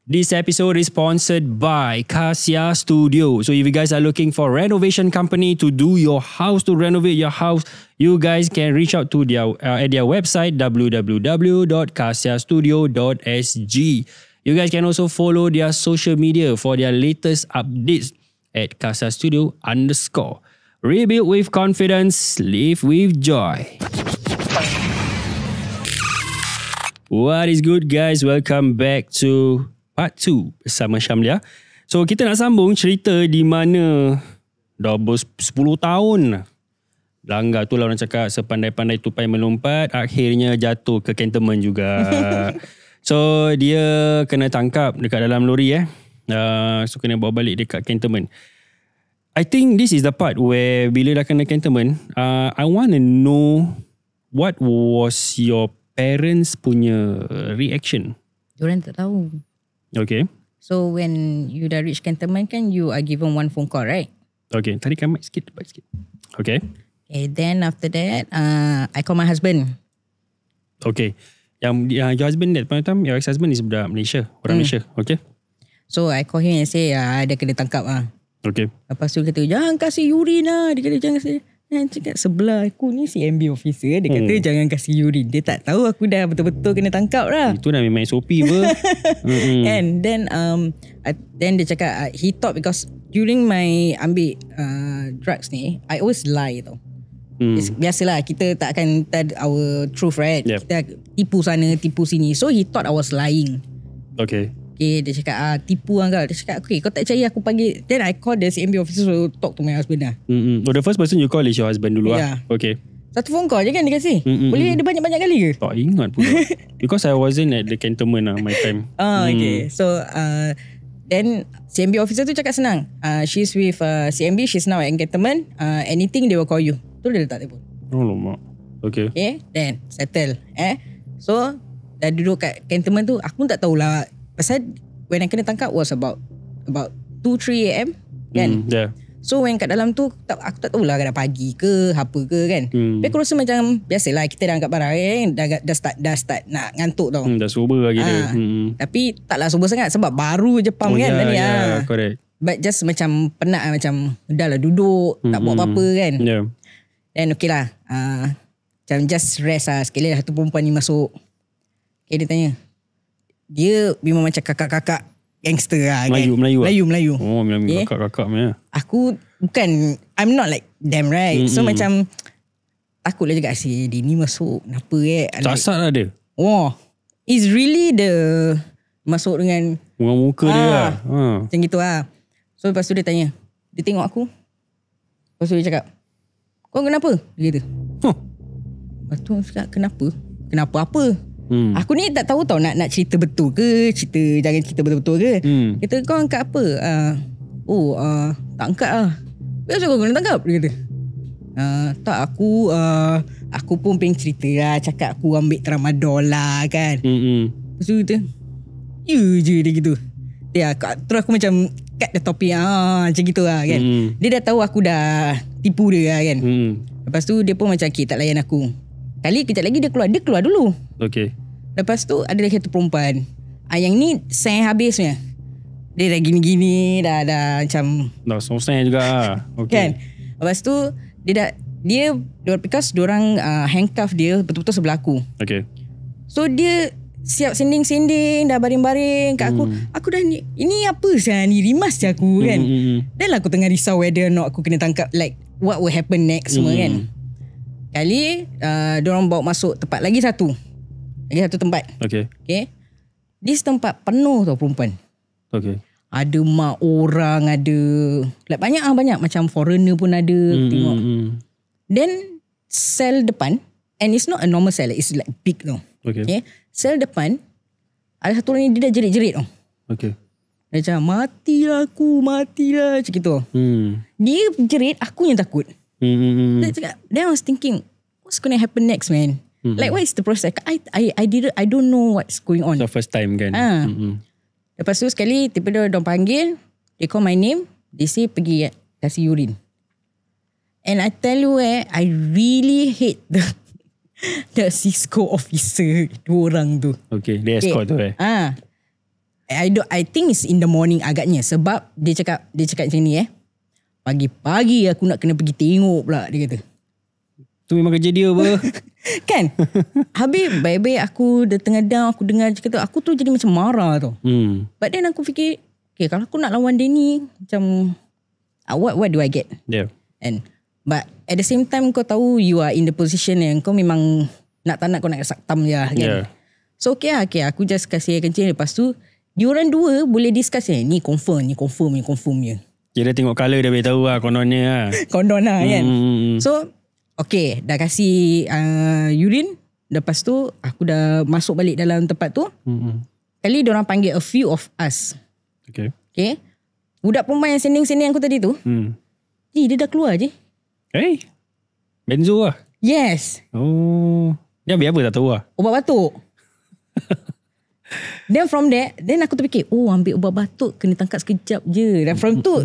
This episode is sponsored by Kasia Studio. So if you guys are looking for renovation company to do your house, to renovate your house, you guys can reach out to their at their website www.kasiastudio.sg. You guys can also follow their social media for their latest updates at Kasia Studio _ Rebuild with confidence, live with joy. What is good, guys? Welcome back to part 2 bersama Syamlia. So kita nak sambung cerita di mana dah 10 tahun langgar tu lah orang cakap, sepandai-pandai tupai melompat, akhirnya jatuh ke cantonment juga. So dia kena tangkap dekat dalam lori so kena bawa balik dekat cantonment. I think this is the part where bila dah kena cantonment, I want to know what was your parents punya reaction. Diorang tak tahu. Okay. So when you dah reach cantonment kan, you are given one phone call, right? Okay, tarikan mic sikit, Okay. Okay, then after that, I call my husband. Okay. Your husband that point of time, your ex-husband is budak Malaysia, orang Malaysia. Okay. So I call him and say, dia kena tangkap . Okay. Lepas tu dia kata, jangan kasih urine lah. Dia kata, jangan kasih. Dan cakap sebelah aku ni CMB officer. Dia kata, jangan kasih urine. Dia tak tahu aku dah betul-betul kena tangkap lah. Itu dah memang SOP apa. And then dia cakap, he thought because during my ambil drugs ni, I always lie tau. Biasalah, kita tak akan tell our truth, right? Yep. Kita tipu sana, tipu sini. So he thought I was lying. Okay. Okay, dia cakap tipu Anggal. Dia cakap, okay, kau tak percaya aku panggil. Then I call the CMB officer to talk to my husband lah. Oh, the first person you call is your husband dulu lah. Okay. Satu phone call je kan dia kasih. Boleh ada banyak-banyak kali ke? Tak ingat pula. Because I wasn't at the cantonment lah my time. Okay. So then CMB officer tu cakap senang. She's with CMB, she's now at cantonment. Anything they will call you. Tu dia letak telefon. Oh lama. Okay. Okay, then settle. So dah duduk kat cantonment tu, aku pun tak tahulah. Pasal when I kena tangkap was about 2-3 AM kan. Yeah. So when kat dalam tu aku tak tahulah dah pagi ke apa ke kan. Tapi aku rasa macam biasalah, kita dah angkat barang dah start nak ngantuk tau. Dah sober lagi dia. Tapi taklah sober sangat sebab baru je pump kan tadi. Correct. But just macam penat macam dah lah duduk tak buat apa-apa kan. Yeah. Then okay lah, macam just rest lah. Sekali lah satu perempuan ni masuk. Okay, dia tanya, dia memang macam kakak-kakak gangster lah kan. Melayu. Oh, Melayu kakak-kakak punya. Aku bukan, I'm not like them, right? So macam takut lah juga, dia ni masuk kenapa Sasat lah dia. Oh, it's really the masuk dengan muka dia lah. Macam gitu lah. So lepas tu dia tanya, dia tengok aku. Lepas tu dia cakap, kau kenapa? Dia kata. Lepas tu aku cakap, kenapa apa? Aku ni tak tahu tau nak cerita betul ke, jangan cerita betul-betul ke. Kata, kau angkat apa? Tak angkat lah. Biasa kau kena tangkap? Dia kata, tak, aku pun pengen cerita lah. Cakap aku ambil tramadol lah kan. Lepas tu kata, ya je dia gitu. Terus aku macam cut the topic macam gitu lah kan. Dia dah tahu aku dah tipu dia lah kan. Lepas tu dia pun macam tak layan aku. Kejap lagi dia keluar dulu. Okay. Lepas tu ada lagi satu perempuan. Yang ni seng habis punya. Dia dah gini-gini, dah macam dah seng juga lah. Okay. Kan. Lepas tu dia because diorang handcuff dia betul-betul sebelah aku. Okay. So dia siap sending-sending, dah baring-baring kat aku. Aku dah ini apa sekarang ni, rimas je aku kan. Dan lah aku tengah risau whether or not aku kena tangkap, like what will happen next semua kan. Kali diorang bawa masuk tempat lagi satu tempat. Okay. This tempat penuh tau perempuan. Okay. Ada mak orang, ada like banyak macam foreigner pun ada. Tengok. Then sel depan, and it's not a normal cell, it's like big tau. Okay. Sel depan ada satu orang ni, dia dah jerit-jerit tau. Okay. Dia macam matilah macam gitu. Dia jerit, aku yang takut. Dia cakap, then I was thinking, what's going to happen next, man? Like, what is the process? I don't know what's going on. So first time kan. Lepas tu sekali tiba-tiba dia panggil, they call my name, they say pergi kasih urine. And I tell you I really hate the Cisco officer, dua orang tu. Okay, dia escort tu I think it's in the morning agaknya. Sebab dia cakap macam ni pagi-pagi aku nak kena pergi tengok pula, dia kata. Tu memang kerja dia apa? Kan? Habis baik-baik aku dah tengah down, aku dengar dia kata, aku tu jadi macam marah tau. But then aku fikir, okay, kalau aku nak lawan dia ni, macam what do I get? Yeah. But at the same time kau tahu you are in the position yang kau memang nak tak nak kau nak saktam je kan. Yeah. So okay aku just kasih kencing. Lepas tu diorang dua boleh discuss ni confirm je. Dia dah tengok colour dah beritahu lah kononnya lah. Konon lah kan. So okay, dah kasih urine. Lepas tu aku dah masuk balik dalam tempat tu. Kali diorang panggil a few of us. Okay. Budak perempuan yang sending-sending aku tadi tu, dia dah keluar je. Benzo lah. Yes. Oh. Dia ambil apa tak tahu lah. Ubat batuk. Then from there, aku terfikir, ambil ubat batuk kena tangkap sekejap je. Dan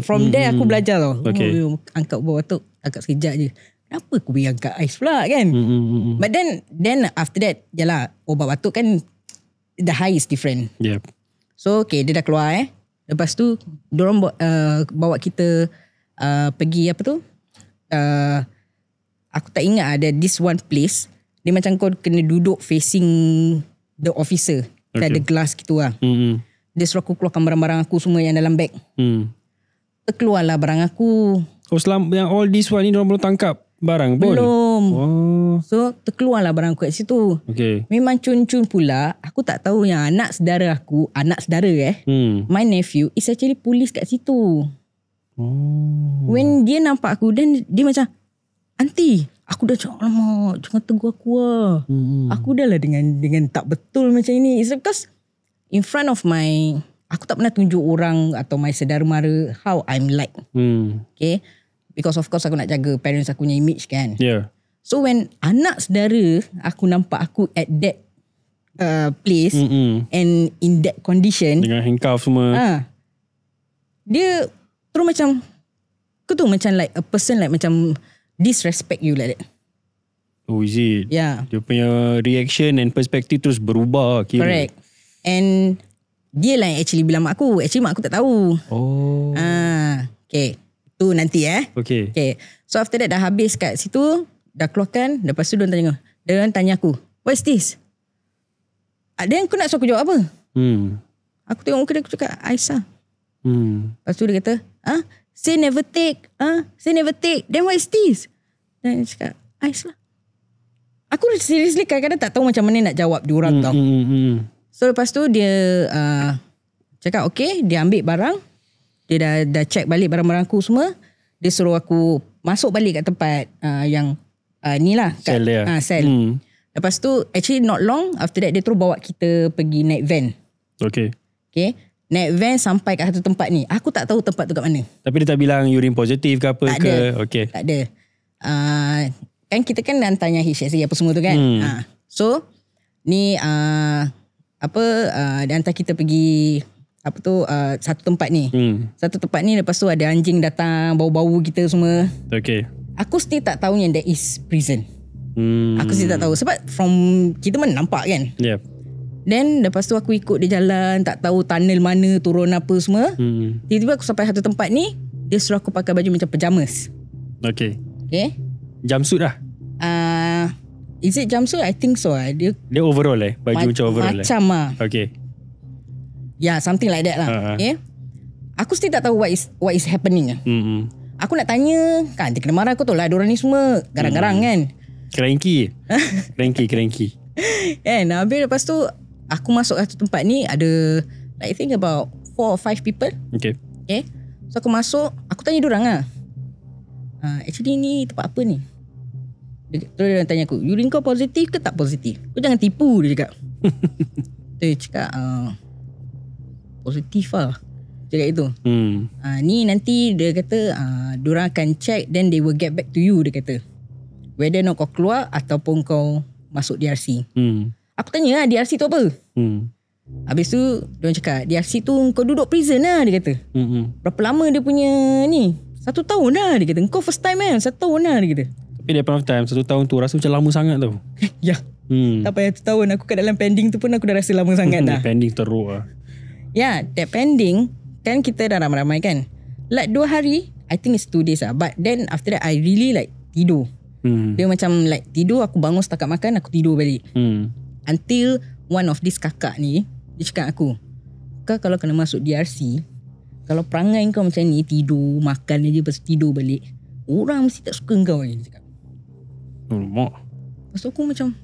from there aku belajar tau. Okay. Angkat ubat batuk, tangkap sekejap je. Kenapa aku pergi angkat ais pula kan? But then after that, yalah, ubat batuk kan the high is different. Yep. So okay, dia dah keluar Lepas tu diorang bawa kita pergi apa tu? Aku tak ingat ada this one place. Dia macam kau kena duduk facing the officer. Okay. Ada glass gitu lah. Dia suruh aku keluarkan barang-barang aku semua yang dalam beg. Terkeluarlah barang aku. Selama yang all this one ni diorang belum tangkap barang pun? Belum. So terkeluarlah barang aku kat situ. Okay. Memang cun-cun pula. Aku tak tahu yang anak saudara my nephew is actually polis kat situ. When dia nampak aku, then dia macam, aunty, aku dah cakap, alamak, jangan tegur aku lah. Aku dah lah dengan tak betul macam ini. It's because in front of aku tak pernah tunjuk orang atau my saudara mara how I'm like. Okay. Because of course aku nak jaga parents aku punya image kan. Yeah. So when anak saudara aku nampak aku at that place and in that condition. Dengan handcuff semua. Dia terus macam, kau tu macam like a person like macam disrespect you like that. Oh, is it? Yeah. Dia punya reaction and perspektif terus berubah. Kira. Correct. And dia lah yang actually bilang mak aku. Actually mak aku tak tahu. Oh. Okay. Tu nanti Okay. Okay. So after that dah habis kat situ. Dah keluarkan. Lepas tu dia tanya aku, what is this? Then aku nak suruh aku jawab apa? Aku tengok muka dia, aku cakap Aisyah. Lepas tu dia kata, say never take. Say never take. Then what is this? Dan dia cakap, Aisyah. Aku seriously kadang-kadang tak tahu macam mana nak jawab diorang tau. So lepas tu dia cakap okay, dia ambil barang. Dia dah check balik barang-barang aku semua. Dia suruh aku masuk balik kat tempat yang ni lah. Sel dia. Sel. Lepas tu actually not long after that dia terus bawa kita pergi naik van. Okay. Naik van sampai kat satu tempat ni. Aku tak tahu tempat tu kat mana. Tapi dia tak bilang urine positif ke apa tak ke? Ada. Okay. Tak ada. Kan kita kan dah tanya HSC apa semua tu kan. So ni dia hantar kita pergi satu tempat ni. Satu tempat ni, lepas tu ada anjing datang bau-bau kita semua. Okay. Aku still tak tahu yang that is prison. Aku still tak tahu sebab from kita mana nampak kan. Yep. Then lepas tu aku ikut dia jalan, tak tahu tunnel mana, turun apa semua. Tiba-tiba aku sampai satu tempat ni, dia suruh aku pakai baju macam pajamas. Okay. Jumpsuit lah. Is it jumpsuit? I think so. Dia overall baju macam overall macam Okay. Yeah, something like that lah. Okay. Aku still tak tahu what is happening. Aku nak tanya, kan dia kena marah aku tu lah. Diorang ni semua garang-garang kan. Cranky. Cranky. Kan, habis lepas tu aku masuk satu tempat ni, ada I think about 4 or 5 people. Okay. So aku masuk, aku tanya diorang lah. Actually ni tempat apa ni? Terus dia tanya aku, urine kau positif ke tak positif? Kau jangan tipu, dia cakap. Dia cakap positif lah. Cakap itu. Ni nanti dia kata diorang akan check, then they will get back to you, dia kata. Whether not kau keluar ataupun kau masuk DRC. Aku tanya lah, DRC tu apa? Habis tu diorang cakap, DRC tu kau duduk prison lah, dia kata. Berapa lama dia punya ni? 1 tahun lah, dia kata. Kau first time kan? 1 tahun lah, dia kata. Tapi that point of time, 1 tahun tu rasa macam lama sangat tau. Ya. Tak payah 1 tahun. Aku kat dalam pending tu pun aku dah rasa lama sangat dah. Pending teruk lah. that pending kan kita dah ramai-ramai kan. Like 2 hari, I think it's 2 days lah. But then after that I really like tidur. Dia macam like tidur, aku bangun setakat makan, aku tidur balik. Until one of this kakak ni, dia cakap aku, kau kalau kena masuk DRC, kalau perangai kau macam ni, tidur, makan aja lepas tidur balik, orang mesti tak suka kau lagi. Dia cakap. Mak. Lepas tu aku macam,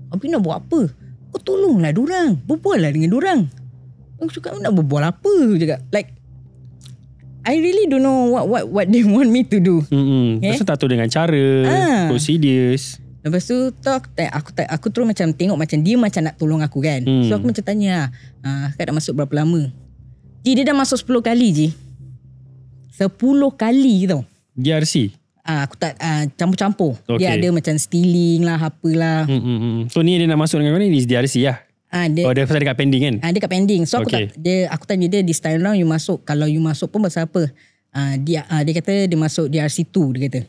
Abi nak buat apa? Kau tolonglah dorang, berbual lah dengan dorang. Aku cakap, nak berbual apa? Dia cakap, like, I really don't know what they want me to do. Lepas tu tak tahu dengan cara, procedures. Lepas tu aku terus macam tengok macam dia macam nak tolong aku kan. So aku macam tanya, Kak dah masuk berapa lama? Dia dah masuk 10 kali je. 10 kali tau. DRC? Aku tak campur-campur. Okay. Dia ada macam stealing lah, apalah. So ni dia nak masuk dengan kau ni di DRC lah? Dia pasal dekat pending kan? Dia kat pending. So Okay. aku tanya dia, this time round you masuk. Kalau you masuk pun pasal apa? Dia kata dia masuk DRC2 dia kata.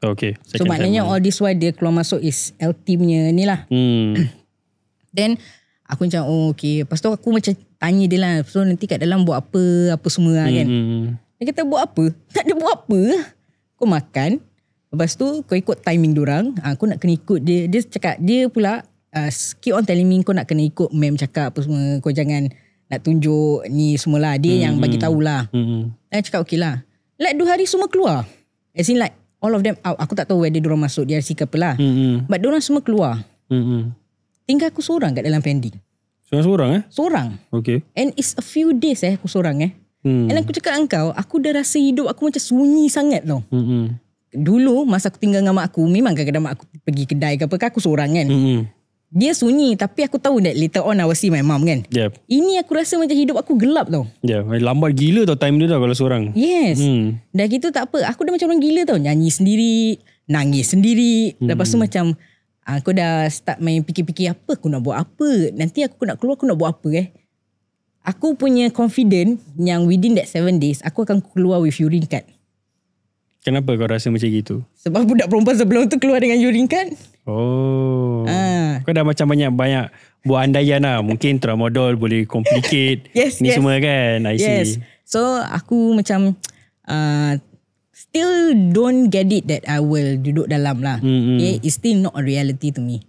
Okay. So maknanya all this while dia keluar masuk is LT punya ni lah. Then aku macam okay. Lepas tu aku macam tanya dia lah, so nanti kat dalam buat apa semua lah kan. Dia kata buat apa? Tak ada buat apa. Kau makan, lepas tu kau ikut timing dorang. Kau nak kena ikut dia. Dia cakap, dia pula keep on telling me kau nak kena ikut mem cakap apa semua. Kau jangan nak tunjuk ni semualah. Dia yang bagi tahulah. Dia cakap okay lah. Like 2 hari semua keluar. As in like all of them out. Aku tak tahu whether diorang masuk DRC ke apalah. But diorang semua keluar. Tinggal aku seorang kat dalam pending. Seorang? Seorang. Okay. And it's a few days aku seorang And aku cakap dengan kau, aku dah rasa hidup aku macam sunyi sangat tau. Dulu masa aku tinggal dengan mak aku, memang kadang-kadang mak aku pergi kedai ke apa, aku seorang kan. Dia sunyi, tapi aku tahu that later on I will see my mom kan. Ini aku rasa macam hidup aku gelap tau. Lambat gila tau time dia tau kalau seorang. Yes. Dah gitu tak apa, aku dah macam orang gila tau. Nyanyi sendiri, nangis sendiri. Lepas tu macam aku dah start main fikir-fikir apa aku nak buat apa. Nanti aku nak keluar, aku nak buat apa Aku punya confident yang within that 7 days aku akan keluar with urine card. Kenapa kau rasa macam gitu? Sebab budak perempuan sebelum tu keluar dengan urine card. Kau dah macam banyak buat andaian lah. Mungkin tramadol boleh complicate ni semua kan. I see. So aku macam still don't get it that I will duduk dalam lah. It's still not a reality to me.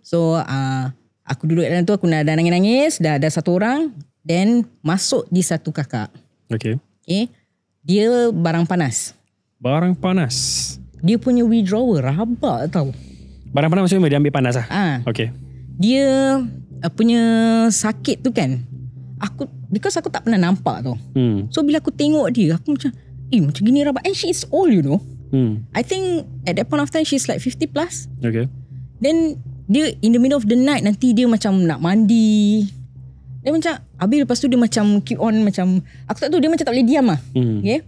So aku duduk dalam tu, aku dah nangis-nangis. Dah ada satu orang. Then masuk di satu kakak. Okay. Dia barang panas. Barang panas? Dia punya withdrawal rabak tau. Barang panas maksudnya dia ambil panas lah? Okay. Dia punya sakit tu kan, because aku tak pernah nampak tau. So bila aku tengok dia, aku macam macam gini rabak. And she is old, you know. I think at that point of time she's like 50 plus. Okay. Then dia in the middle of the night, nanti dia macam nak mandi. Dia macam, habis lepas tu dia macam keep on macam, aku tak tahu, dia macam tak boleh diam lah. Okay.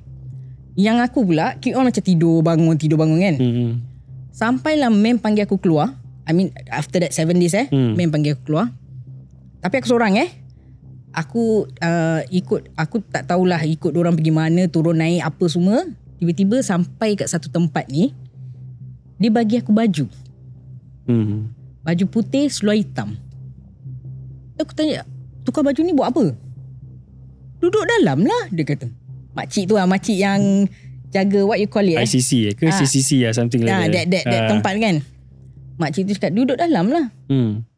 Yang aku pula keep on macam tidur bangun kan. Sampailah mem panggil aku keluar. I mean after that 7 days mem panggil aku keluar. Tapi aku seorang Aku ikut, aku tak tahulah ikut diorang pergi mana, turun naik apa semua. Tiba-tiba sampai kat satu tempat ni, dia bagi aku baju. Baju putih seluar hitam. Aku tanya, tukar baju ni buat apa? Duduk dalam lah, dia kata. Makcik tu lah, makcik yang jaga what you call it ICC ke CCC lah, something like that. That tempat kan. Makcik tu cakap duduk dalam lah.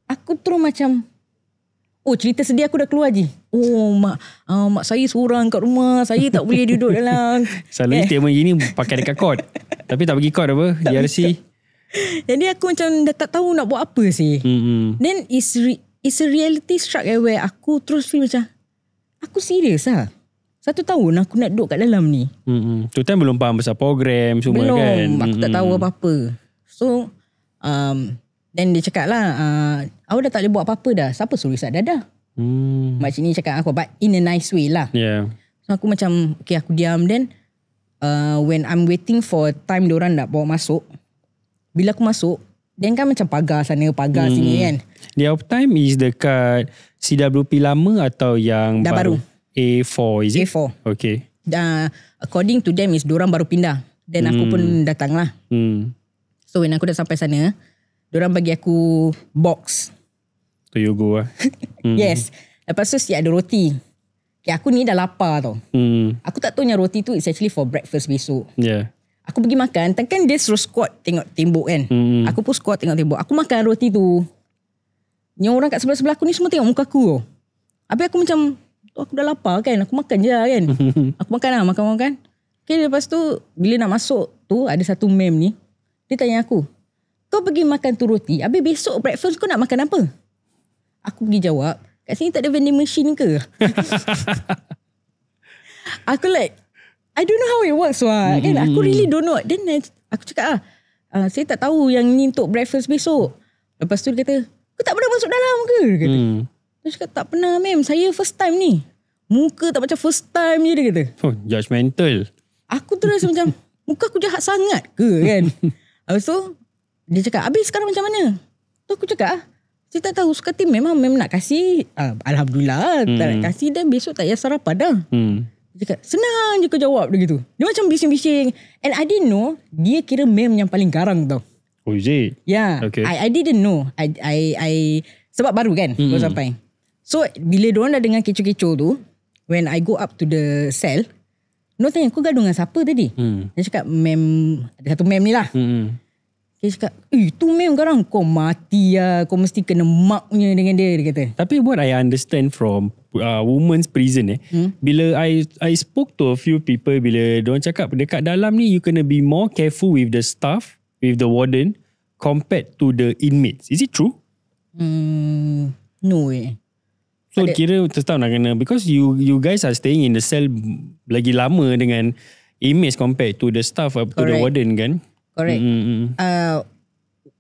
Aku terus macam, cerita sedih aku dah keluar je. Mak saya seorang kat rumah, saya tak boleh duduk dalam. Selalu statement gini pakai dekat court. Tapi tak pergi court apa, DRC. Jadi aku macam dah tak tahu nak buat apa sih. Then it's a reality struck where aku terus feel macam, aku serius lah. 1 tahun aku nak duduk kat dalam ni. Tu time belum faham pasal program semua kan. Belum, aku tak tahu apa-apa. So then dia cakap lah, awak dah tak boleh buat apa-apa dah. Siapa suruh isap dadah? Makcik ni cakap aku, but in a nice way lah. So aku macam, okay aku diam. Then when I'm waiting for time diorang nak bawa masuk, bila aku masuk, then kan macam pagar sana, pagar sini kan. The off time is dekat CWP lama atau yang dah baru? A4 is it? A4. Okay. According to them is diorang baru pindah. Then aku pun datang lah. So when aku dah sampai sana, diorang bagi aku box. So you go lah. Yes. Lepas tu siap ada roti. aku ni dah lapar tau. Aku tak tahu yang roti tu is actually for breakfast besok. Yeah. Aku pergi makan, kan dia suruh squat tengok tembok kan. Aku pun squat tengok tembok. Aku makan roti tu. Yang orang kat sebelah-sebelah aku ni semua tengok muka aku tau. Habis aku macam, aku dah lapar kan. Aku makan je lah kan. Aku makan lah, makan. Okay, lepas tu, bila nak masuk tu, ada satu mem ni. Dia tanya aku, kau pergi makan tu roti, habis besok breakfast kau nak makan apa? Aku pergi jawab, kat sini tak ada vending machine ke? Aku like, I don't know how it works wah. Kan aku really don't know. Then aku cakap saya tak tahu yang ni untuk breakfast besok. Lepas tu dia kata, kau tak pernah masuk dalam ke? Dia kata. Dia cakap tak pernah ma'am, saya first time ni. Muka tak macam first time je dia kata. Oh, judgemental. Aku terus macam, muka aku jahat sangat ke kan? Lepas tu dia cakap, habis sekarang macam mana? Tu aku cakap, saya tak tahu, suka tim memang nak kasih. Alhamdulillah tak nak kasih, dan besok tak payah sarapan dah. Dia cakap, senang je kau jawab dia gitu. Dia macam bising-bising. And I didn't know, dia kira mem yang paling garang tau. Oh, is it? Yeah. Okay. I didn't know. I sebab baru kan, baru sampai. So, bila diorang dah dengar kecoh-kecoh tu, when I go up to the cell, diorang tanya, kau gaduh dengan siapa tadi? Dia cakap, mem, ada satu mem ni lah. Dia cakap, tu mem garang, kau mati lah, kau mesti kena marknya dengan dia kata. Tapi what I understand from women's prison bila I spoke to a few people, bila diorang cakap dekat dalam ni you kena be more careful with the staff, with the warden compared to the inmates. Is it true? No way. So kira tetap nak kena, because you guys are staying in the cell lagi lama dengan inmates compared to the staff, to the warden kan? Correct.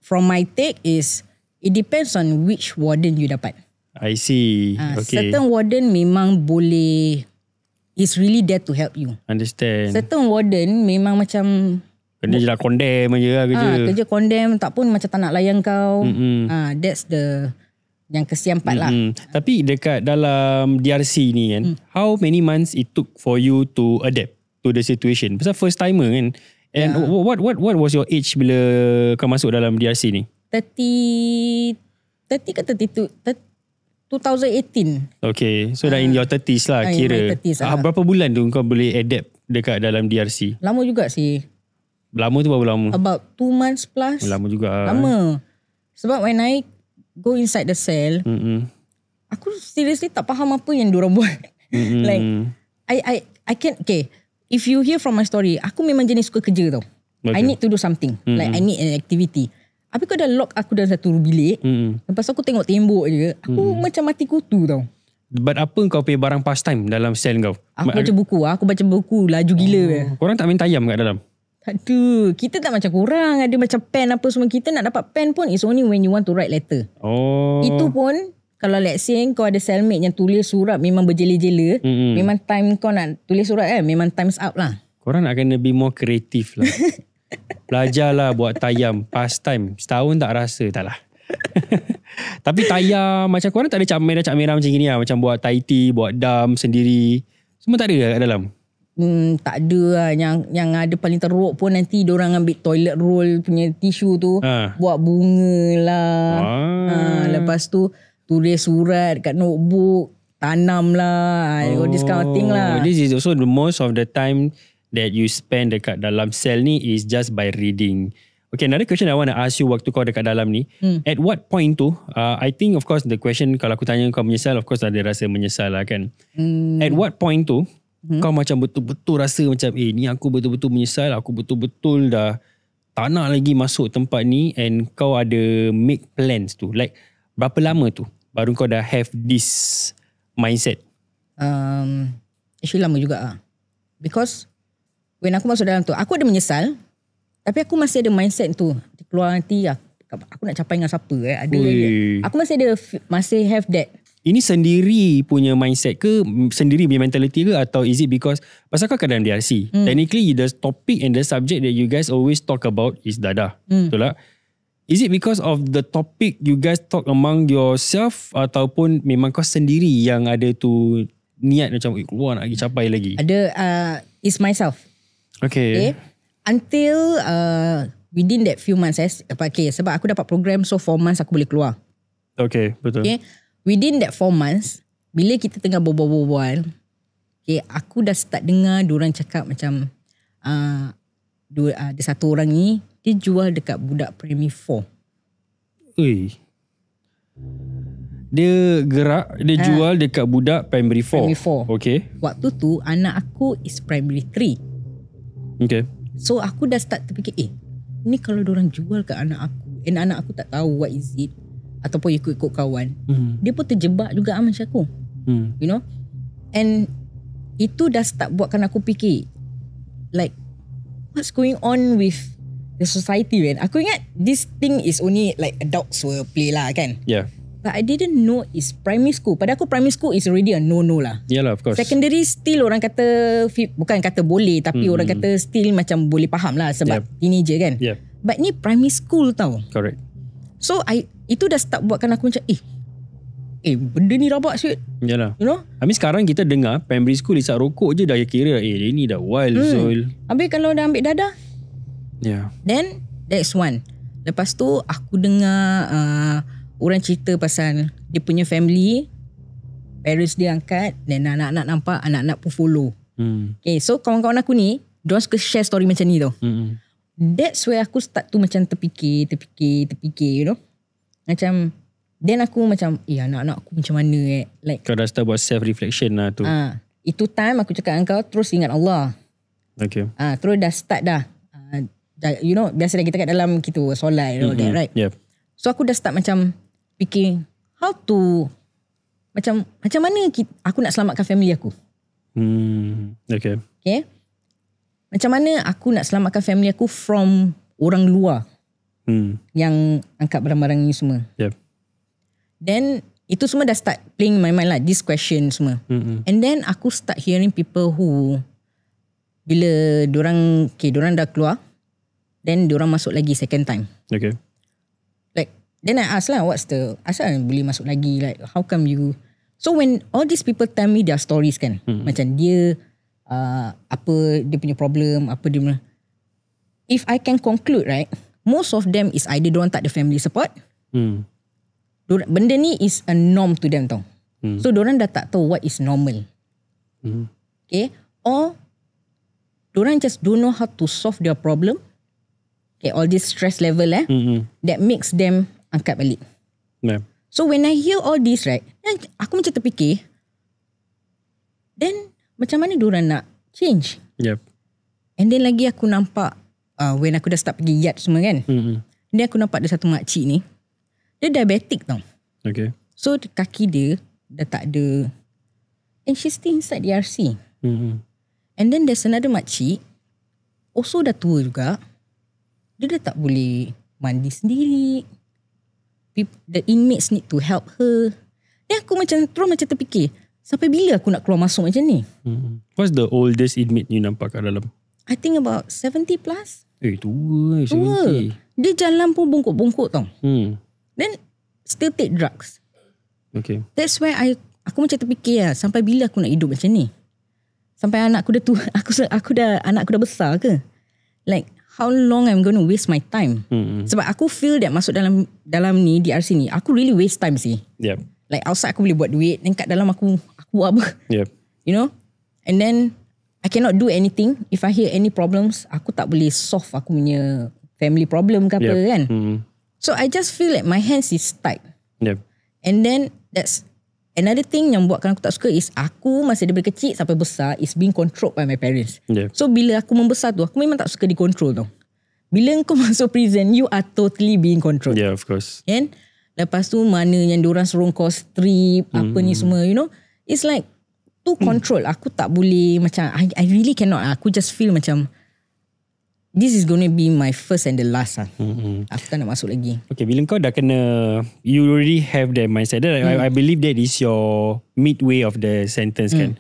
From my take is, it depends on which warden you dapat. I see. Okay. Certain warden memang boleh, is really there to help you. Understand. Certain warden memang macam kena je lah condemn je lah kerja. Kerja condemn, tak pun macam tak nak layan kau. That's the yang kesian part lah. Tapi dekat dalam DRC ni kan, how many months it took for you to adapt to the situation? Pasal first timer kan. And what was your age bila kau masuk dalam DRC ni? 30 ke 32? 2018. Okay, so dah in your 30s lah kira. 30s, berapa bulan tu kau boleh adapt dekat dalam DRC? Lama juga sih. Lama tu berapa lama? About 2 months plus. Lama juga. Lama. Sebab when I go inside the cell, aku seriously tak faham apa yang diorang buat. Like, I can't, okay, if you hear from my story, aku memang jenis suka kerja tau. I need to do something. Like, I need an activity. Habis kau dah lock aku dalam satu bilik. Lepas aku tengok tembok je. Aku macam mati kutu tau. But apa kau punya barang pastime dalam sel kau? Aku baca buku. Aku baca buku. Laju gila. Korang tak main tayam kat dalam? Tak ada. Kita tak macam korang. Ada macam pen apa semua. Kita nak dapat pen pun, it's only when you want to write letter. Itu pun, kalau let's say kau ada cellmate yang tulis surat memang berjela-jela. Memang time kau nak tulis surat kan, memang time's up lah. Korang nak kena be more kreatif lah. Belajarlah buat tayam pastime. Setahun tak rasa. Tak lah. Tapi tayam macam korang tak ada cap merah macam gini lah. Macam buat Thai tea, buat dam sendiri. Semua tak ada kat dalam? Tak ada lah. Yang ada paling teruk pun nanti diorang ambil toilet roll punya tisu tu, buat bunga lah. Lepas tu tulis surat kat notebook, tanam lah. All this kind of thing lah. This is also the most of the time that you spend dekat dalam cell ni is just by reading. Okay, another question I want to ask you waktu kau dekat dalam ni. At what point tu, I think of course the question, kalau aku tanya kau menyesal, of course ada rasa menyesal lah kan. At what point tu, kau macam betul-betul rasa macam, ni aku betul-betul menyesal, aku betul-betul dah tak nak lagi masuk tempat ni, and kau ada make plans tu. Like, berapa lama tu baru kau dah have this mindset? Actually lama juga lah. Because when aku masuk dalam tu, aku ada menyesal, tapi aku masih ada mindset tu. Keluar nanti aku nak capai dengan siapa ada. Aku masih have that. Ini sendiri punya mindset ke, sendiri punya mentality ke, atau is it because pasal kau kat dalam DRC, technically the topic and the subject that you guys always talk about is dadah. Betul tak? Is it because of the topic you guys talk among yourself, ataupun memang kau sendiri yang ada tu niat macam keluar nak pergi capai lagi? Ada, is myself. Okay. Until within that few months, sebab aku dapat program, so 4 months aku boleh keluar. Okay, betul. Okay. Within that 4 months, bila kita tengah berbual-bual, Okay, aku dah start dengar diorang cakap macam ada satu orang ni dia jual dekat budak primary 4. Ui. Dia gerak, dia jual dekat budak primary 4. Primary 4. Okay. Waktu tu anak aku is primary 3. Okay. So aku dah start terfikir, ni kalau diorang jual kat anak aku, and anak aku tak tahu what is it, ataupun ikut-ikut kawan, dia pun terjebak juga macam aku. You know. And itu dah start buatkan aku fikir, like, what's going on with the society, man? Aku ingat this thing is only like adults will play lah kan. Yeah. But I didn't know it's primary school. Pada aku primary school is already a no-no lah. Yalah, of course. Secondary still orang kata, bukan kata boleh, tapi orang kata still macam boleh faham lah sebab teenager kan. Yeah. But ni primary school tau. Correct. So itu dah start buatkan aku macam benda ni rabak siut. Yalah. You know? I mean sekarang kita dengar primary school isap rokok je dah kira dia ni dah wild Zul. Habis kalau dah ambil dadah, Yeah. then that's one. Lepas tu aku dengar orang cerita pasal dia punya family, parents dia angkat, dan anak-anak nampak, anak-anak pun follow. Okay, so kawan-kawan aku ni, diorang suka share story macam ni tau. That's where aku start tu macam terfikir, you know. Macam, then aku macam, anak-anak aku macam mana like. Kau dah start buat self-reflection lah tu. Itu time aku cakap dengan kau, terus ingat Allah. Okay. Terus dah start dah. You know, biasa dah kita kat dalam kita solat, you know, that, right? Yeah. So aku dah start macam fikir how to macam mana aku nak selamatkan family aku. Okay. Okay. Macam mana aku nak selamatkan family aku from orang luar yang angkat barang-barang ni semua. Yep. Then itu semua dah start playing in my mind lah, this question semua. And then aku start hearing people who bila diorang dah keluar, then diorang masuk lagi second time. Okay. Like, then I ask lah, what's the asal boleh masuk lagi, like how come you. So when all these people tell me their stories kan, macam dia apa dia punya problem, apa dia punya, if I can conclude, right, most of them is either diorang tak ada family support, benda ni is a norm to them tau. So diorang dah tak tahu what is normal. Okay, or diorang just don't know how to solve their problem. Okay, all this stress level that makes them angkat balik. Yeah. So when I hear all this, right, aku macam terfikir, then macam mana diorang nak change? Yep. And then lagi aku nampak when aku dah start pergi yard semua kan, then aku nampak ada satu makcik ni, dia diabetic tau. Okay. So kaki dia dah tak ada, and she's still inside the RC. And then there's another makcik, also dah tua juga, dia dah tak boleh mandi sendiri. The inmates need to help her. Then aku terus macam terfikir, sampai bila aku nak keluar masuk macam ni? What's the oldest inmate you nampak kat dalam? I think about 70 plus. Tua. Dia jalan pun bongkok-bongkok tau. Then still take drugs. Okay. That's why aku macam terfikir sampai bila aku nak hidup macam ni? Sampai anak aku dah tua, anak aku dah besar ke? Like, how long I'm going to waste my time? Sebab aku feel that masuk dalam ni, DRC ni, aku really waste time sih. Yep. Like outside aku boleh buat duit, dan kat dalam aku buat apa? Yep. You know? And then I cannot do anything. If I hear any problems, aku tak boleh solve aku punya family problem ke apa kan? So I just feel like my hands is tight. Yep. And then that's another thing yang buatkan aku tak suka is aku masa daripada kecil sampai besar is being controlled by my parents. Yeah. So bila aku membesar tu, aku memang tak suka dikontrol tau. Bila kau masuk prison, you are totally being controlled. Yeah, of course. And lepas tu mana yang diorang suruh kau strip, apa ni semua, you know. It's like too control. Aku tak boleh macam, I really cannot. Aku just feel macam this is going to be my first and the last lah. Aku tak nak masuk lagi. Okay, bila kau dah kena, you already have that mindset. I believe that is your midway of the sentence kan.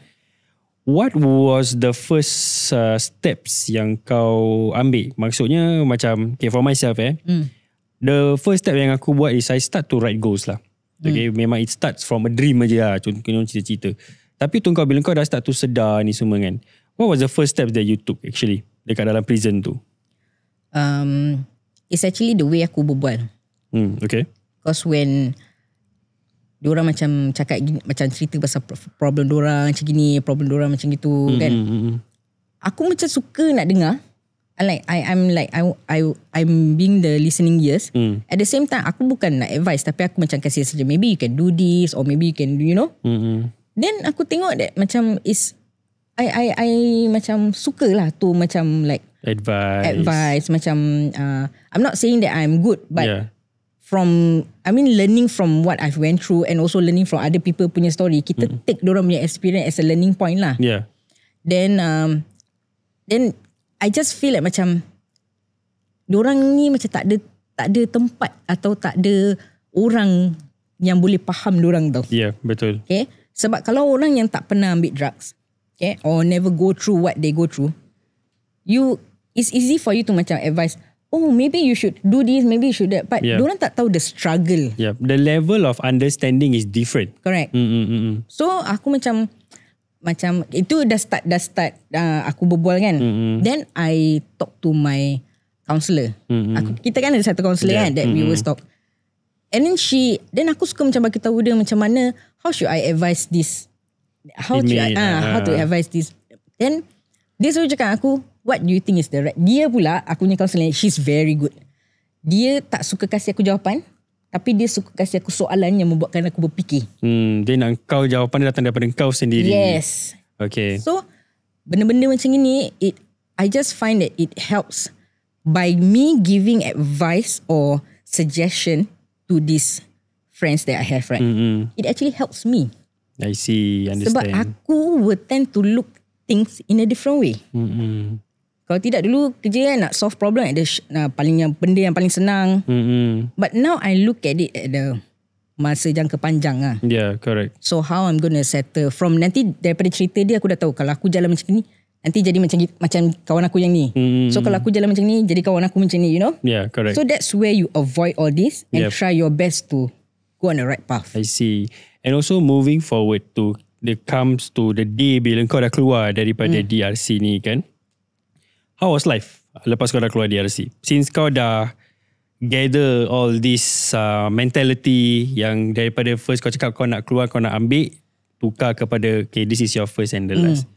What was the first steps yang kau ambil? Maksudnya macam, okay, for myself the first step yang aku buat is I start to write goals lah. Okay, memang it starts from a dream aja lah. Contohnya cita-cita. Tapi tu bila kau dah start to sedar ni semua kan, what was the first steps that you took actually dekat dalam prison tu? It's actually the way aku berbual. Okay. Because when diorang macam cakap gini, macam cerita pasal problem diorang macam gini, problem diorang macam gitu kan. Aku macam suka nak dengar. I'm being the listening ears. At the same time, aku bukan nak advice, tapi aku macam kasih saja, maybe you can do this or maybe you can do, you know. Then aku tengok that macam I macam suka lah tu macam like advice macam I'm not saying that I'm good, but learning from what I've went through and also learning from other people punya story, kita take dorang punya experience as a learning point lah. Then I just feel like macam dorang ni macam tak ada tempat atau tak ada orang yang boleh faham dorang tau. Betul. Okay, sebab kalau orang yang tak pernah ambil drugs, okay, or never go through what they go through, it's easy for you to macam advise, oh maybe you should do this, maybe you should that, but dorang tak tahu the struggle. The level of understanding is different. Correct. So aku macam itu dah start aku berbual kan. Then I talk to my counsellor. Kita kan ada satu counsellor kan that we will talk. And then aku suka macam bagi tahu dia macam mana, how should I advise this, how to advise this. Then dia selalu cakap aku, what do you think is the right. Dia pula aku punya counsellor, she's very good. Dia tak suka kasih aku jawapan, tapi dia suka kasih aku soalan yang membuatkan aku berfikir. Dia nak kau jawapan dia datang daripada kau sendiri. Yes. Okay. So benda-benda macam ini, I just find that it helps by me giving advice or suggestion to these friends that I have, right? It actually helps me. I see, understand. Sebab aku will tend to look things in a different way. Kalau tidak dulu kerja kan nak solve problem ada benda yang paling senang. But now I look at it at the masa jangka panjang lah. Correct. So how I'm gonna settle from nanti daripada cerita dia aku dah tahu kalau aku jalan macam ni nanti jadi macam kawan aku yang ni. So kalau aku jalan macam ni jadi kawan aku macam ni, you know. Correct. So that's where you avoid all this and try your best to go on the right path. I see. And also moving forward to comes to the day bila kau dah keluar daripada DRC ni kan. How was life lepas kau dah keluar DRC? Since kau dah gather all this mentality yang daripada first kau cakap kau nak keluar, kau nak ambil, tukar kepada okay, this is your first and the last.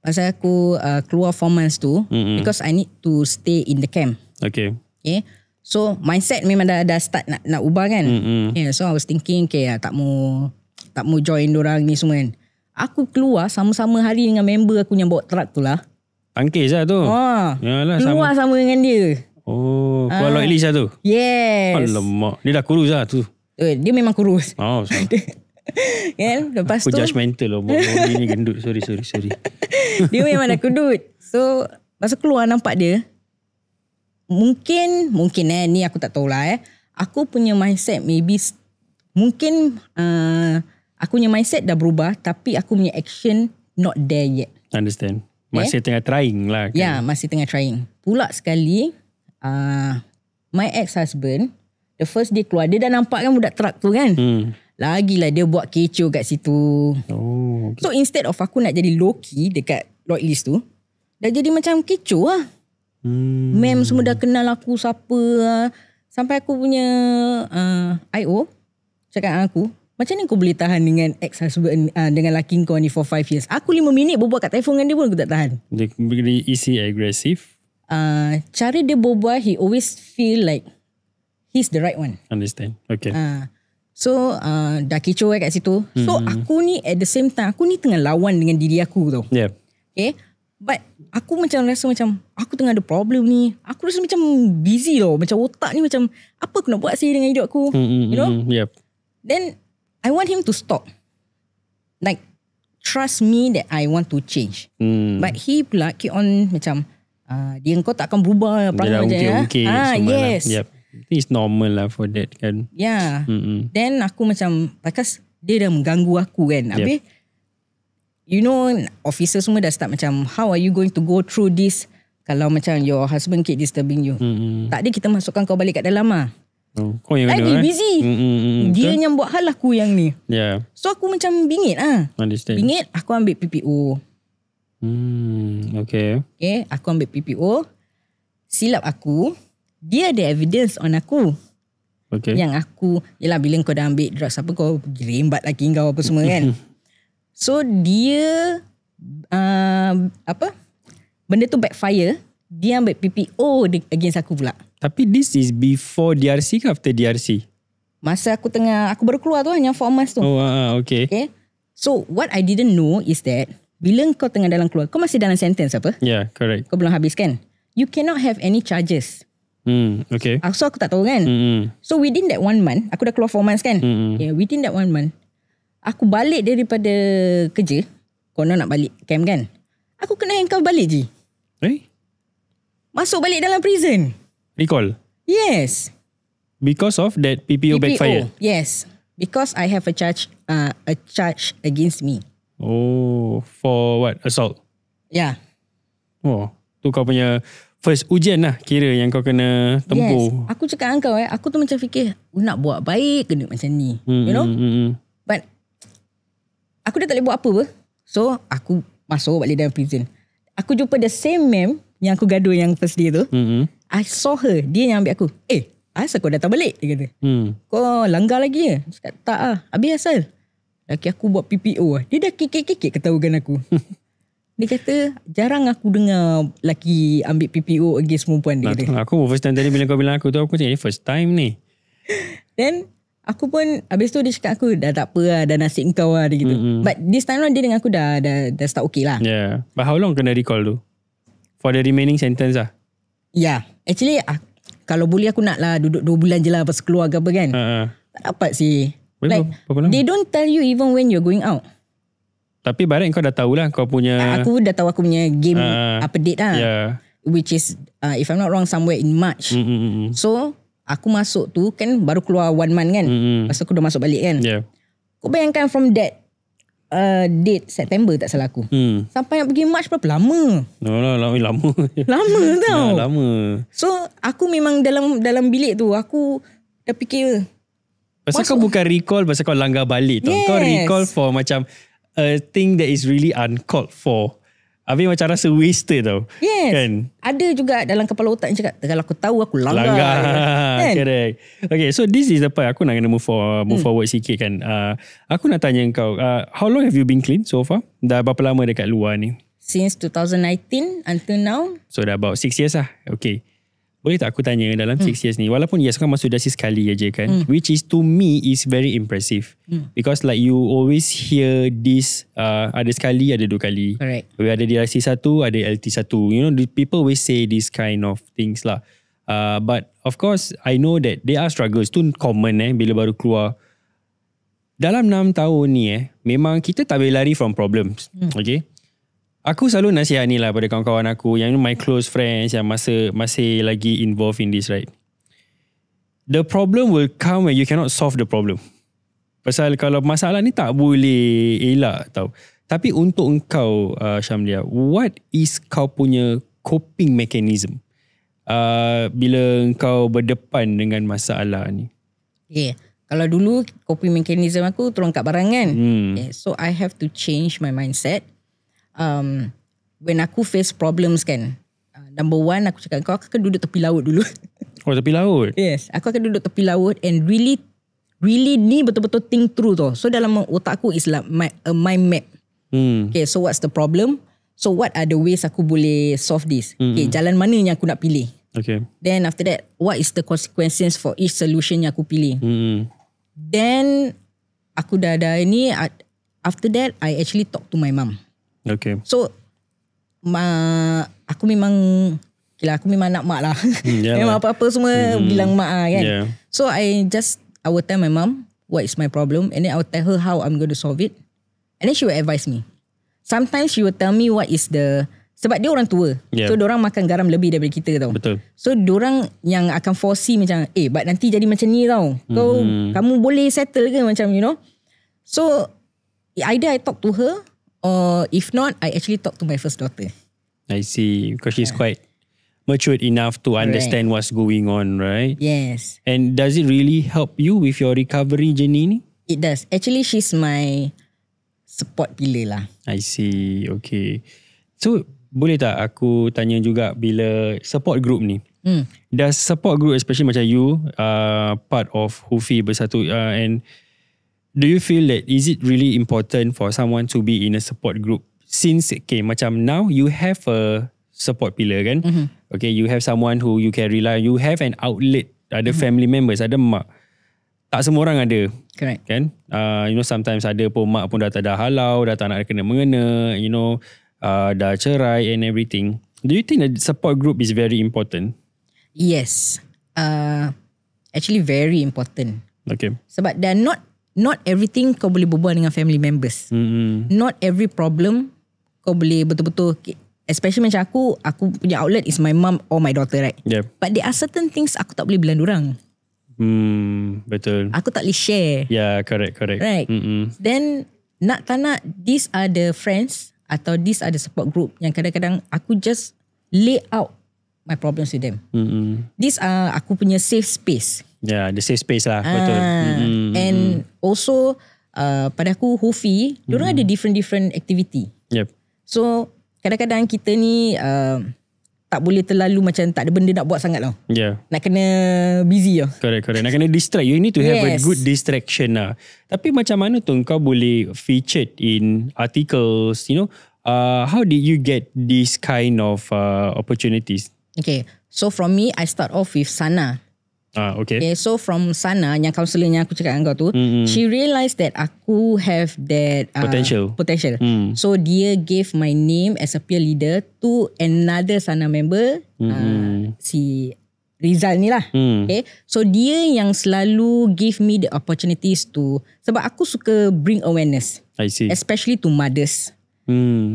Pasal aku keluar 4 months tu, because I need to stay in the camp. Okay. So mindset memang dah start nak ubah kan. So I was thinking okay, tak mau join dorang ni semua kan. Aku keluar sama-sama hari dengan member aku yang bawa truck tu lah. Tangkis lah tu. Yalah, keluar sama dengan dia. Keluar Lloyd List lah tu. Yes. Alamak, dia dah kurus lah tu. Dia memang kurus. Kan? Lepas aku tu judgemental lah. Body ni gendut. Sorry. Dia memang dah gendut. So masa keluar nampak dia, Mungkin ni aku tak tahulah Aku punya mindset maybe mungkin aku punya mindset dah berubah, tapi aku punya action not there yet. Understand. Masih tengah trying lah kan? Masih tengah trying. Pula sekali my ex-husband, the first day keluar, dia dah nampak kan budak truck tu kan. Lagilah dia buat kecoh kat situ. Okay. So instead of aku nak jadi low-key dekat Lloyd List tu, dah jadi macam kecoh lah. Mem semua dah kenal aku siapa. Sampai aku punya IO cakap aku, macam ni kau boleh tahan dengan ex-husband dengan laki kau ni for 5 years. Aku 5 minit berbual kat telefon dengan dia pun aku tak tahan. Is he aggressive? Cara dia berbual, he always feel like he's the right one. Understand. Okay. So dah kecoh kat situ. So aku ni at the same time, aku ni tengah lawan dengan diri aku tau. Okay. But aku macam rasa macam aku tengah ada problem ni. Aku rasa macam busy tau. Macam otak ni macam apa aku nak buat sih dengan hidup aku. You know. Then I want him to stop. Like trust me that I want to change. But he pula keep on macam dia kau tak akan berubah. Dia dah ungkit-ungkit yes. It's normal lah for that kan. Then aku macam because dia dah mengganggu aku kan. Habis you know, officer semua dah start macam, how are you going to go through this kalau macam your husband keep disturbing you. Tak ada, kita masukkan kau balik kat dalam lah. Kau yang lagi busy. Dia yang buat hal, aku yang ni. So aku macam bingit lah. Understand. Bingit, aku ambil PPO. Okay, aku ambil PPO. Silap aku, dia ada evidence on aku. Okay. Yang aku, yelah bila kau dah ambil drugs apa, kau pergi rembat laki kau apa semua kan. So dia benda tu backfire. Dia ambil PPO against aku pula. Tapi this is before DRC ke after DRC? Masa aku baru keluar tu, yang 4 months tu. Oh, okay. Okay. So what I didn't know is that bila kau tengah dalam keluar, kau masih dalam sentence apa? Yeah, correct. Kau belum habis kan? You cannot have any charges. Okay. So aku tak tahu kan. So within that 1 month, aku dah keluar 4 months kan. Okay, within that 1 month, aku balik daripada kerja. Konon nak balik camp kan. Aku kena handcuff balik je. Masuk balik dalam prison. Recall? Yes. Because of that PPO backfire? Yes. Because I have a charge against me. Oh, for what? Assault? Yeah. Oh, tu kau punya first ujian lah kira yang kau kena tempuh. Yes. Aku cakap dengan kau aku tu macam fikir, nak buat baik kena macam ni. You know? But aku dah tak boleh buat apa apa. So, aku masuk balik dalam prison. Aku jumpa the same ma'am yang aku gaduh yang first day tu. I saw her. Dia yang ambil aku. Asal kau datang balik? Dia kata. Kau langgar lagi ya? Cakap, tak lah. Habis asal? Laki aku buat PPO lah. Dia dah kikik-kikik ketahukan aku. Dia kata, jarang aku dengar laki ambil PPO against perempuan. Dia kata. Aku first time tadi bila kau bilang aku tu, aku cakap, first time ni. Then, aku pun, habis tu dia cakap aku, dah tak apa lah, dah nasib kau lah. Dia gitu. But this time lah, dia dengan aku dah start okay lah. Yeah. But how long kena recall tu? For the remaining sentence lah? Yeah. Actually, kalau boleh aku nak lah duduk 2 bulan je lah pas keluar ke apa kan. Tak dapat sih. Like, they don't tell you even when you're going out. Tapi barat kau dah tahulah kau punya... Aku dah tahu aku punya game apa date lah. Yeah. Which is, if I'm not wrong, somewhere in March. So, aku masuk tu kan baru keluar 1 month kan. Lepas tu aku dah masuk balik kan. Yeah. Kau bayangkan from that date September tak salah aku. Sampai nak pergi March berapa lama? Lama. Lama tau. Lama. So, aku memang dalam bilik tu, aku dah fikir... Pasal kau bukan recall pasal kau langgar balik tau. Yes. Kau recall for macam a thing that is really uncalled for. Habis macam rasa wasted tau. Yes. Kan? Ada juga dalam kepala otak yang cakap, kalau aku tahu aku langgar. Kan? Correct. Okay, so this is the part aku nak kena move forward sikit kan. Aku nak tanya kau, how long have you been clean so far? Dah berapa lama dekat luar ni? Since 2019 until now. So dah about 6 years lah. Okay. Boleh tak aku tanya dalam 6 years ni, walaupun yes kau masuk dasi sekali aja kan, which is to me is very impressive. Because like you always hear this, ada sekali, ada 2 kali. Correct. Ada DRC 1, ada LT 1. You know, the people always say this kind of things lah. But of course, I know that there are struggles. Tu common bila baru keluar. Dalam 6 tahun ni memang kita tak boleh lari from problems. Okay. Aku selalu nasihat ni lah pada kawan-kawan aku yang my close friends yang masih lagi involved in this, right? The problem will come when you cannot solve the problem. Pasal kalau masalah ni tak boleh elak tau. Tapi untuk engkau Syamlia, what is kau punya coping mechanism bila engkau berdepan dengan masalah ni? Yeah. Kalau dulu coping mechanism aku turun kat barang kan. Okay. So I have to change my mindset. When aku face problems kan, number 1 aku cakap kau akan duduk tepi laut dulu. Oh, tepi laut? Yes, aku akan duduk tepi laut and really ni betul-betul think through tau. So dalam otak aku is like a mind map. Okay, so what's the problem? So what are the ways aku boleh solve this? Okay, jalan mana yang aku nak pilih? Okay. Then after that, what is the consequences for each solution yang aku pilih? Then aku dah ada ini. After that, I actually talk to my mum. Okay. So aku memang anak mak lah. Memang apa-apa semua bilang mak lah kan. Yeah. So I will tell my mum what is my problem, and then I will tell her how I'm going to solve it, and then she will advise me. Sometimes she will tell me what is sebab dia orang tua. Yeah. So diorang makan garam lebih daripada kita tau. Betul. So diorang yang akan foresee macam but nanti jadi macam ni tau. Kamu boleh settle ke macam you know. So either I talk to her, or if not, I actually talk to my first daughter. I see. Because she's quite matured enough to understand what's going on, right? Yes. And does it really help you with your recovery journey ni? It does. Actually, she's my support pillar lah. I see. Okay. So, boleh tak aku tanya juga bila support group ni, Does support group, especially macam you, part of Hufi Bersatu, and do you feel that is it really important for someone to be in a support group? Since macam now you have a support pillar kan, okay, you have someone who you can rely, you have an outlet, ada family members, ada mak. Tak semua orang ada. Correct. Kan? Sometimes ada pun mak pun dah tak ada halau, dah tak nak kena mengena, dah cerai and everything. Do you think that support group is very important? Yes. Actually very important. Okay. Sebab dah not everything kau boleh berbual dengan family members. Not every problem kau boleh betul-betul, especially macam aku punya outlet is my mom or my daughter, right? Yeah. But there are certain things aku tak boleh bilang dorang. Betul. Aku tak boleh share. Yeah, correct. Right. Then nak tak nak, these are the friends atau these are the support group yang kadang-kadang aku just lay out my problems with them. These are aku punya safe space. Yeah, the safe space lah. Betul. And also pada aku Hufi, diorang ada different activity. Yep. So kadang-kadang kita ni tak boleh terlalu macam tak ada benda nak buat sangat tau. Yeah. Nak kena busy tau. Correct. Nak kena distract. You need to have a Yes. good distraction lah. Tapi macam mana tu kau boleh featured in articles, how did you get this kind of opportunities? Okay, so from me I start off with Sana. Okay. Okay, so from Sana, yang kaunselor yang aku cakap dengan kau tu, she realised that aku have that Potential. So dia gave my name as a peer leader to another Sana member, si Rizal ni lah. Okay, so dia yang selalu give me the opportunities to, sebab aku suka bring awareness, I see. especially to mothers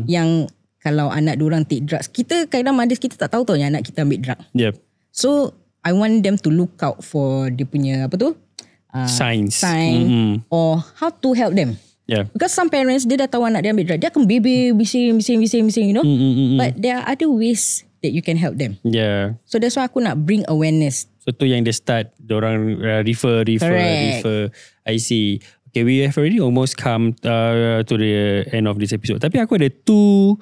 yang kalau anak diorang take drugs. Kita kadang mothers kita tak tahu tau yang anak kita ambil drug. Yep. So I want them to look out for dia punya Sign, or how to help them. Yeah. Because some parents dia dah tahu anak dia ambil drug, dia akan bising, But there are other ways that you can help them. Yeah. So that's why aku nak bring awareness. So tu yang the start, dorang refer. I see. Okay, we have already almost come to the end of this episode. Tapi aku ada two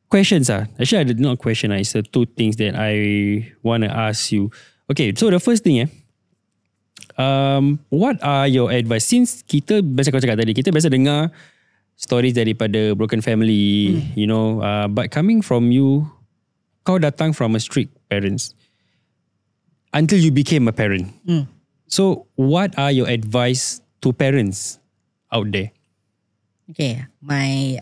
questions Actually, I did not question It's the two things that I want to ask you. Okay, so the first thing what are your advice? Since kita, biasa kau cakap tadi, kita biasa dengar stories daripada broken family, but coming from you, kau datang from a strict parents until you became a parent. So what are your advice to parents out there? Okay, my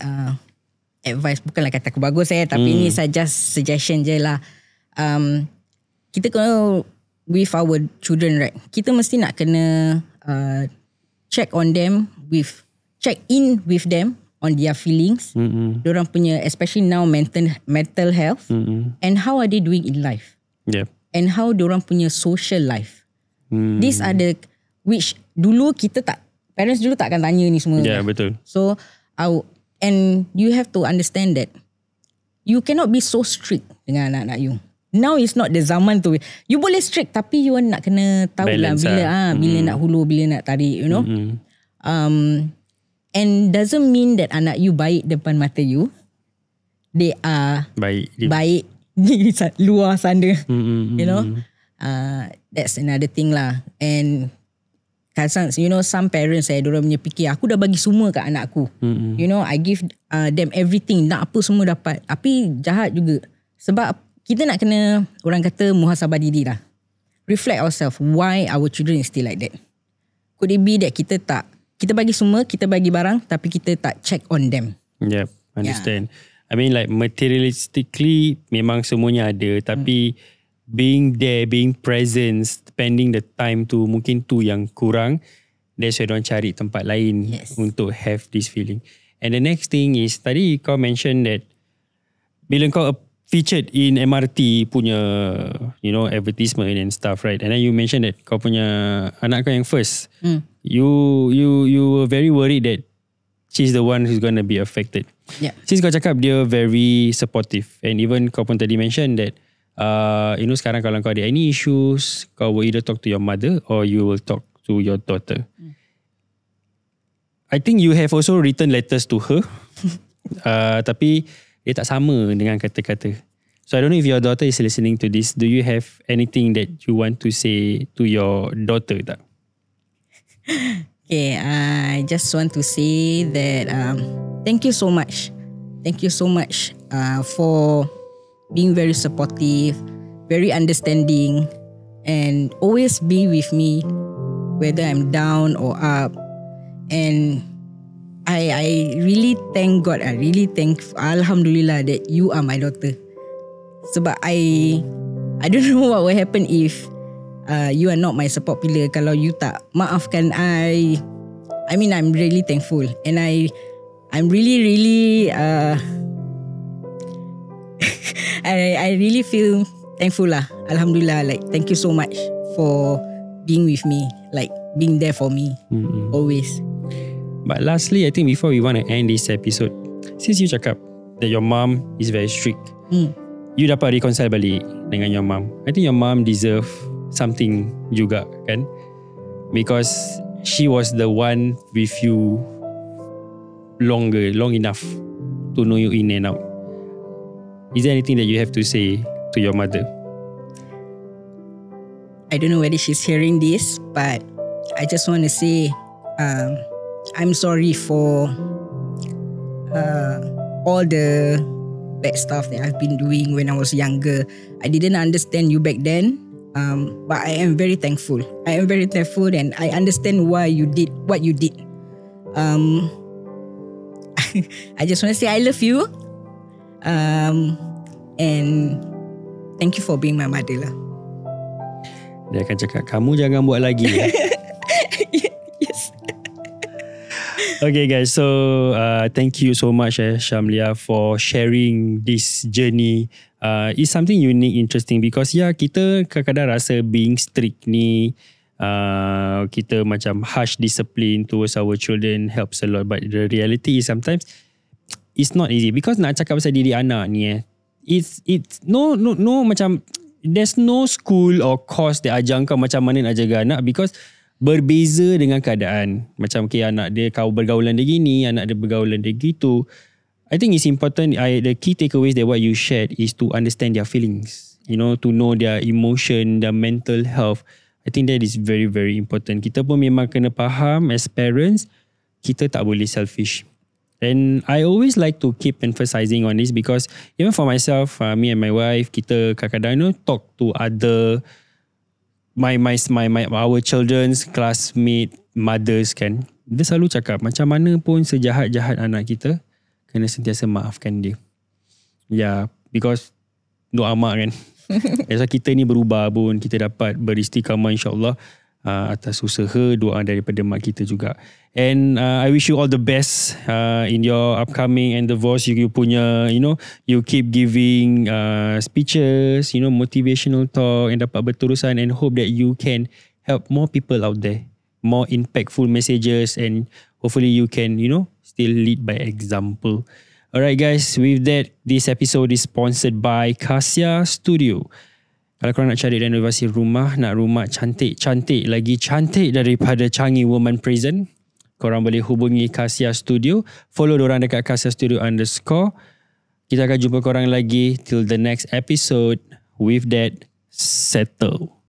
advice bukanlah kata aku bagus tapi ini saja suggestion je lah. Kita kalau with our children, right, kita mesti nak kena check in with them on their feelings, diorang punya, especially now mental health, and how are they doing in life, and how diorang punya social life. These are the which dulu parents dulu tak akan tanya ni semua. Yeah, betul. So and you have to understand that you cannot be so strict dengan anak-anak you. Now is not the zaman tu. You boleh strict tapi you nak kena tahu balance lah bila nak hulu, bila nak tarik, and doesn't mean that anak you baik depan mata you. They are baik di luar sana. That's another thing lah. And some parents diorang punya fikir aku dah bagi semua kat anak aku. I give them everything, nak apa semua dapat. Tapi jahat juga. Sebab kita nak kena, orang kata, muhasabah diri lah. Reflect ourselves why our children is still like that. Could it be that kita bagi semua, kita bagi barang, tapi kita tak check on them. Yep, understand. I mean like materialistically memang semuanya ada, tapi being there, being present, spending the time tu, mungkin tu yang kurang. That's why diorang cari tempat lain untuk have this feeling. And the next thing is, tadi kau mention that bila kau featured in MRT punya advertisement and stuff, right? And then you mentioned that kau punya anak kau yang first, you were very worried that she's the one who's going to be affected. Since kau cakap dia very supportive, and even kau pun tadi mention that sekarang kalau kau ada any issues, kau will either talk to your mother or you will talk to your daughter. I think you have also written letters to her, tapi dia tak sama dengan kata-kata. So I don't know if your daughter is listening to this. Do you have anything that you want to say to your daughter tak? Okay, I just want to say that thank you so much. Thank you so much for being very supportive, very understanding, and always be with me, whether I'm down or up. And I really thank God, I really thank Alhamdulillah that you are my daughter. Sebab I don't know what will happen if you are not my support pillar. Kalau you tak maafkan I mean, I'm really thankful. And I'm really I really feel thankful lah. Alhamdulillah, like thank you so much for being with me, like being there for me always. But lastly, I think before we want to end this episode, since you cakap that your mom is very strict, you dapat reconcile balik dengan your mom. I think your mom deserve something juga kan, because she was the one with you long enough to know you in and out. Is there anything that you have to say to your mother? I don't know whether she's hearing this, but I just want to say I'm sorry for all the bad stuff that I've been doing when I was younger. I didn't understand you back then, but I am very thankful. I am very thankful, and I understand why you did what you did. I just want to say I love you, and thank you for being my mother lah. Dia akan cakap, kamu jangan buat lagi. Yes. Okay guys, so thank you so much Shamlia for sharing this journey. It's something unique, interesting, because kita kadang-kadang rasa being strict ni, kita macam harsh discipline towards our children helps a lot, but the reality is sometimes it's not easy, because nak cakap pasal didik anak ni it's no macam there's no school or course that ajar kau macam mana nak jaga anak, because berbeza dengan keadaan. Macam anak dia kau bergaulan dia gini, anak dia bergaulan dia gitu. I think it's important, the key takeaways that what you shared is to understand their feelings, to know their emotion, their mental health. I think that is very, very important. Kita pun memang kena faham as parents, kita tak boleh selfish. And I always like to keep emphasizing on this, because even for myself, me and my wife, kita kadang-kadang talk to other our children's classmate mothers kan. Dia selalu cakap macam mana pun sejahat-jahat anak kita, kena sentiasa maafkan dia. Yeah, because doa mak kan. Asal kita ni berubah pun, kita dapat beristiqamah insyaAllah atas usaha doa daripada mak kita juga. And I wish you all the best in your upcoming endeavours. You punya, you keep giving speeches, motivational talk, and dapat berterusan, and hope that you can help more people out there, more impactful messages, and hopefully you can, still lead by example. Alright guys, with that, this episode is sponsored by Cassia Studio. Kalau korang nak cari renovasi rumah, nak rumah cantik-cantik, lagi cantik daripada Changi Women Prison, korang boleh hubungi Cassia Studio. Follow dorang dekat Cassia Studio _ Kita akan jumpa korang lagi till the next episode. With that, settle.